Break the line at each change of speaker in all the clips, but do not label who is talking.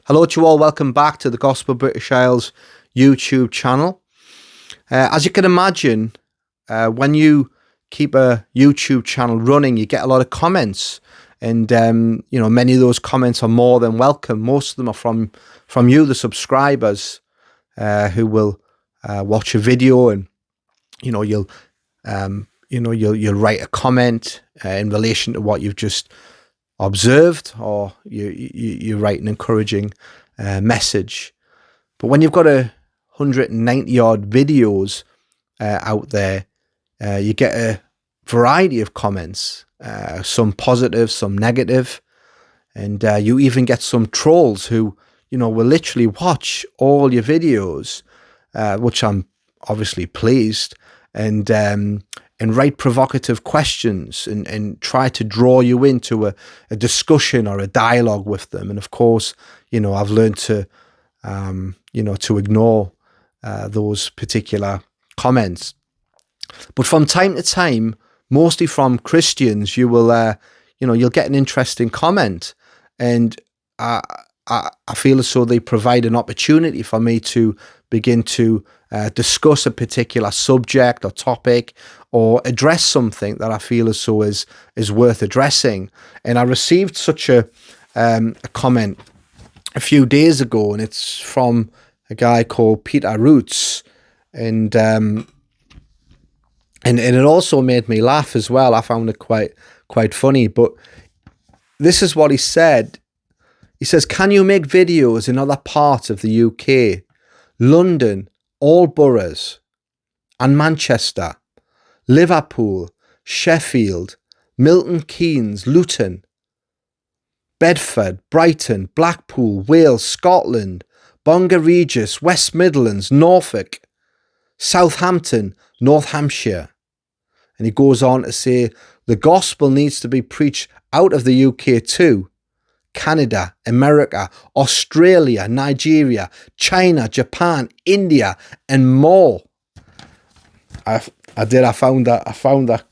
Hello to you all, welcome back to the Gospel British Isles YouTube channel. As you can imagine, when you keep a YouTube channel running, you get a lot of comments, and many of those comments are more than welcome. Most of them are from you, the subscribers, who will watch a video, and you'll write a comment in relation to what you've just observed, or you write an encouraging message. But when you've got 190 odd videos out there, you get a variety of comments, some positive, some negative, and you even get some trolls who will literally watch all your videos, which I'm obviously pleased, and write provocative questions and try to draw you into a discussion or a dialogue with them. And of course, I've learned to ignore those particular comments. But from time to time, mostly from Christians, you'll get an interesting comment, and I feel as though they provide an opportunity for me to begin to discuss a particular subject or topic, or address something that I feel as though is worth addressing. And I received such a comment a few days ago, and it's from a guy called Peter Roots, and it also made me laugh as well. I found it quite funny. But this is what he said. He says, "Can you make videos in other parts of the UK, London, all boroughs, and Manchester, Liverpool, Sheffield, Milton Keynes, Luton, Bedford, Brighton, Blackpool, Wales, Scotland, Bangor Regis, West Midlands, Norfolk, Southampton, North Hampshire?" And he goes on to say, "The gospel needs to be preached out of the UK too. Canada, America, Australia, Nigeria, China, Japan, India, and more." I found that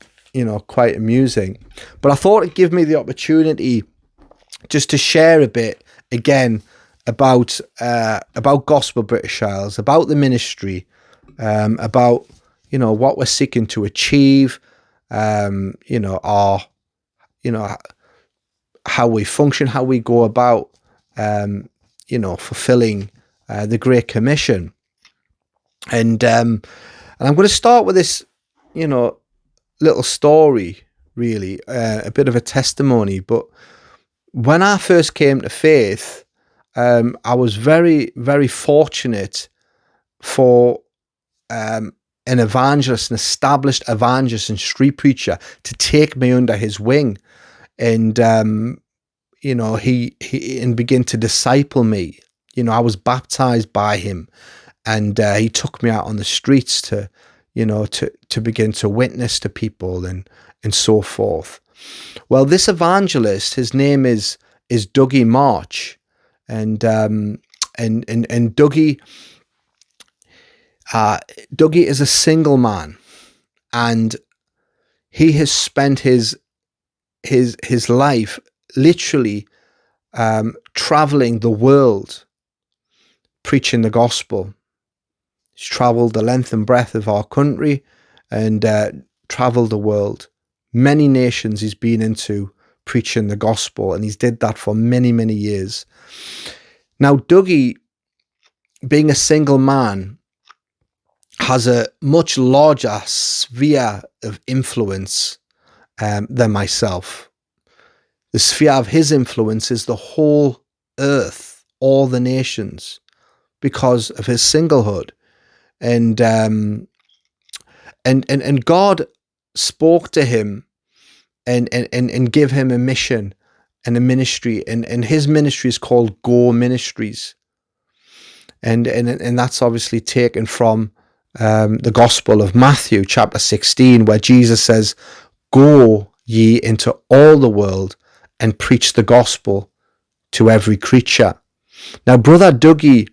quite amusing. But I thought it'd give me the opportunity just to share a bit again about Gospel British Isles, about the ministry, about what we're seeking to achieve, how we function, how we go about, fulfilling the Great Commission. And I'm going to start with this, little story, really, a bit of a testimony. But when I first came to faith, I was very, very fortunate for an evangelist, an established evangelist and street preacher, to take me under his wing, and he began to disciple me. I was baptized by him, and he took me out on the streets to begin to witness to people and so forth. Well, this evangelist, his name is Dougie March, and Dougie is a single man, and he has spent his life literally traveling the world preaching the gospel. He's traveled the length and breadth of our country, and traveled the world. Many nations he's been into preaching the gospel, and he's did that for many, many years. Now, Dougie, being a single man, has a much larger sphere of influence than myself. The sphere of his influence is the whole earth, all the nations, because of his singlehood. And God spoke to him and give him a mission and a ministry, and his ministry is called Go Ministries, and that's obviously taken from the Gospel of Matthew chapter 16, where Jesus says, "Go ye into all the world and preach the gospel to every creature." Now, Brother Dougie,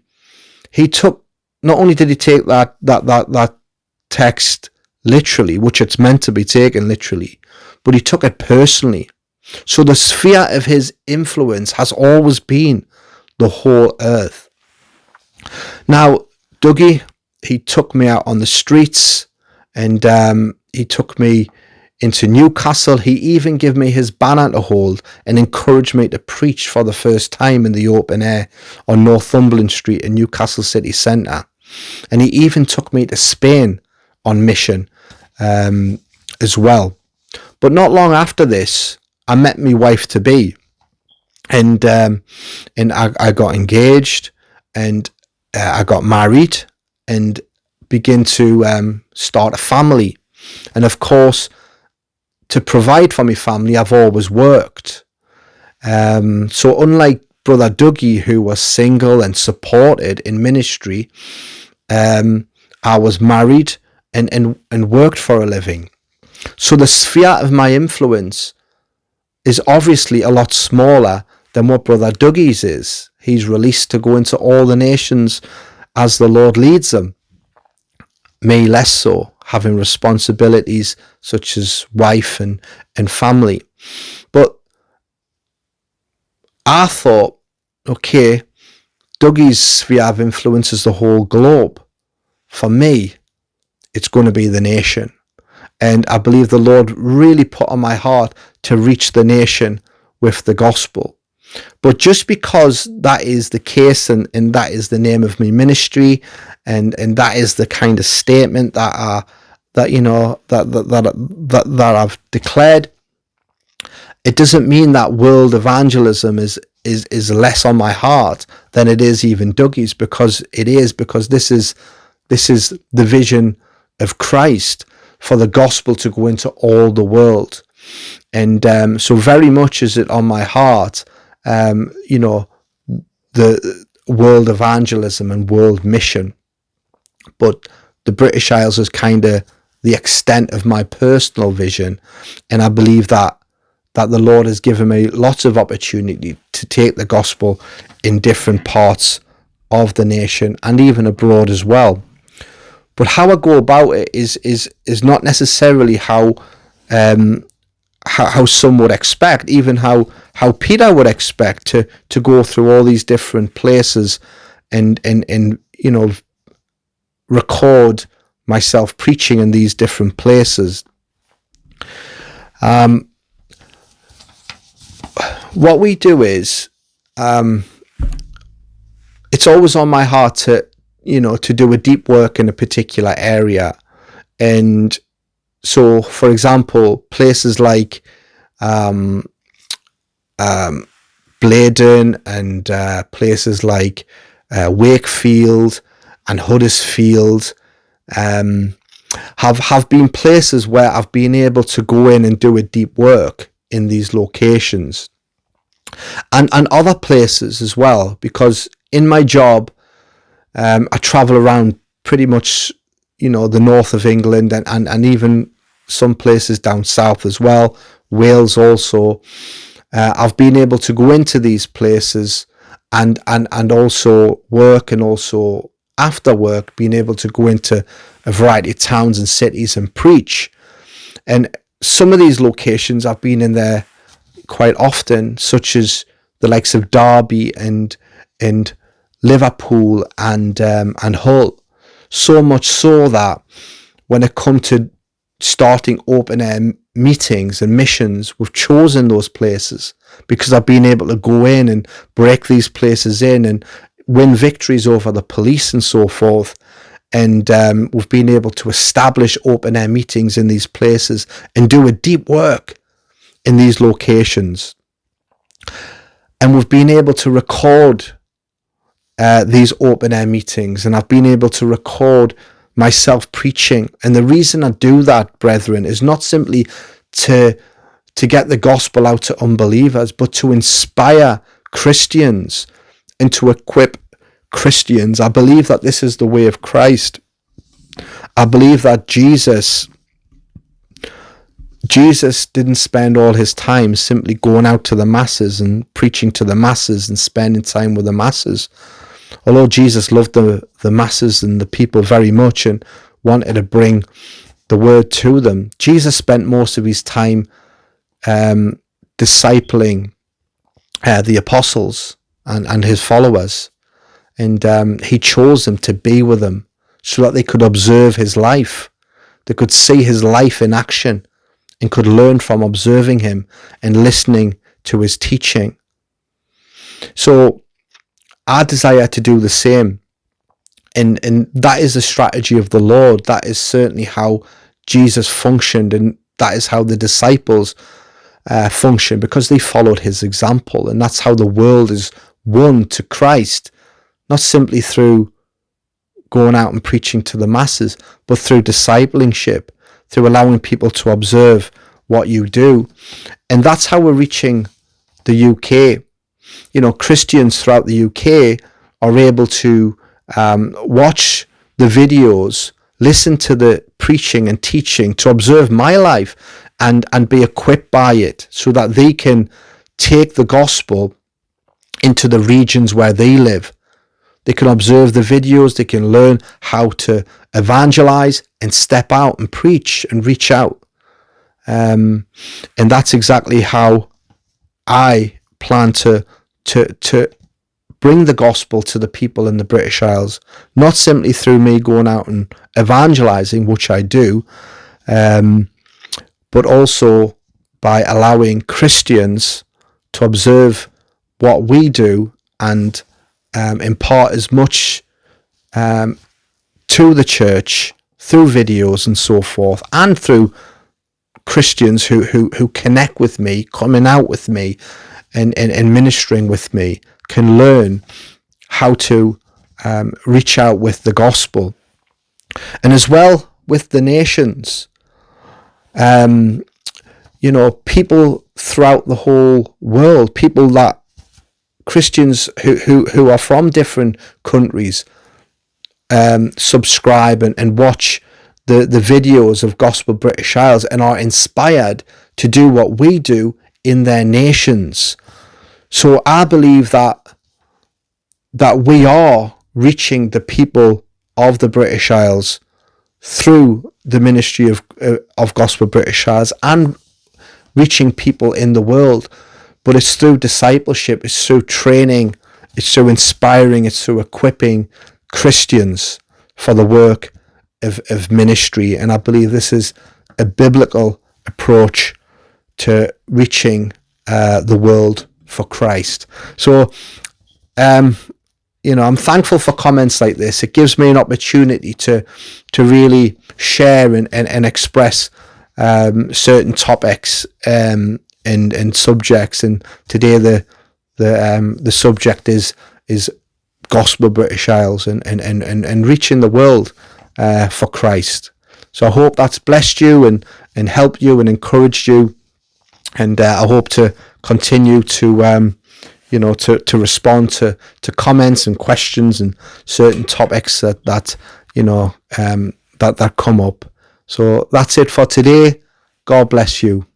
not only did he take that text literally, which it's meant to be taken literally, but he took it personally. So the sphere of his influence has always been the whole earth. Now, Dougie, he took me out on the streets, and he took me into Newcastle. He even gave me his banner to hold and encouraged me to preach for the first time in the open air on Northumberland Street in Newcastle city centre. And he even took me to Spain on mission as well. But not long after this, I met my wife-to-be, and I got engaged, and I got married, and began to start a family. And of course, to provide for my family, I've always worked. So unlike Brother Dougie, who was single and supported in ministry, I was married and worked for a living. So the sphere of my influence is obviously a lot smaller than what Brother Dougie's is. He's released to go into all the nations as the Lord leads them. Me less so, having responsibilities such as wife and family. But I thought, okay, Dougie's sphere of influence is the whole globe. For me, it's going to be the nation. And I believe the Lord really put on my heart to reach the nation with the gospel. But just because that is the case, and that is the name of my ministry, and that is the kind of statement that I've declared, it doesn't mean that world evangelism is less on my heart than it is even Dougie's, because this is the vision of Christ for the gospel to go into all the world. And so very much is it on my heart, the world evangelism and world mission. But the British Isles is kind of the extent of my personal vision. And I believe that the Lord has given me lots of opportunity to take the gospel in different parts of the nation and even abroad as well. But how I go about it is not necessarily how some would expect, even how Peter would expect to go through all these different places and record myself preaching in these different places. What we do is, it's always on my heart to do a deep work in a particular area. And so, for example, places like Bladen and places like Wakefield and Huddersfield have been places where I've been able to go in and do a deep work in these locations, and other places as well, because in my job I travel around pretty much the north of England and even some places down south as well, Wales also. I've been able to go into these places and also work, and also after work being able to go into a variety of towns and cities and preach. And some of these locations I've been in there quite often, such as the likes of Derby and Liverpool and Hull. So much so that when it comes to starting open air meetings and missions, we've chosen those places because I've been able to go in and break these places in and win victories over the police and so forth. And we've been able to establish open air meetings in these places and do a deep work in these locations. And we've been able to record these open air meetings, and I've been able to record myself preaching. And the reason I do that, brethren, is not simply to get the gospel out to unbelievers, but to inspire Christians and to equip Christians. I believe that this is the way of Christ. I believe that Jesus didn't spend all his time simply going out to the masses and preaching to the masses and spending time with the masses. Although Jesus loved the masses and the people very much and wanted to bring the word to them, Jesus spent most of his time discipling the apostles and his followers. And he chose them to be with them so that they could observe his life. They could see his life in action and could learn from observing him and listening to his teaching. So I desire to do the same. And that is the strategy of the Lord. That is certainly how Jesus functioned, and that is how the disciples functioned, because they followed his example. And that's how the world is won to Christ, not simply through going out and preaching to the masses, but through discipleship, through allowing people to observe what you do. And that's how we're reaching the UK. You know, Christians throughout the UK are able to watch the videos, listen to the preaching and teaching, to observe my life and be equipped by it, so that they can take the gospel into the regions where they live. They can observe the videos, they can learn how to evangelize and step out and preach and reach out. And that's exactly how I plan to bring the gospel to the people in the British Isles, not simply through me going out and evangelizing, which I do, but also by allowing Christians to observe what we do and impart as much to the church through videos and so forth, and through Christians who connect with me, coming out with me and ministering with me, can learn how to reach out with the gospel. And as well with the nations, you know, people throughout the whole world, people that Christians who are from different countries subscribe and watch the videos of Gospel British Isles and are inspired to do what we do in their nations. So I believe that we are reaching the people of the British Isles through the ministry of Gospel British Isles, and reaching people in the world. But it's through discipleship, it's through training, it's through inspiring, it's through equipping Christians for the work of ministry. And I believe this is a biblical approach to reaching the world for Christ. So, you know, I'm thankful for comments like this. It gives me an opportunity to really share and express certain topics and subjects. And today the subject is Gospel British Isles and reaching the world for Christ. So I hope that's blessed you and helped you and encouraged you. And I hope to continue to to respond to comments and questions and certain topics that come up. So that's it for today. God bless you.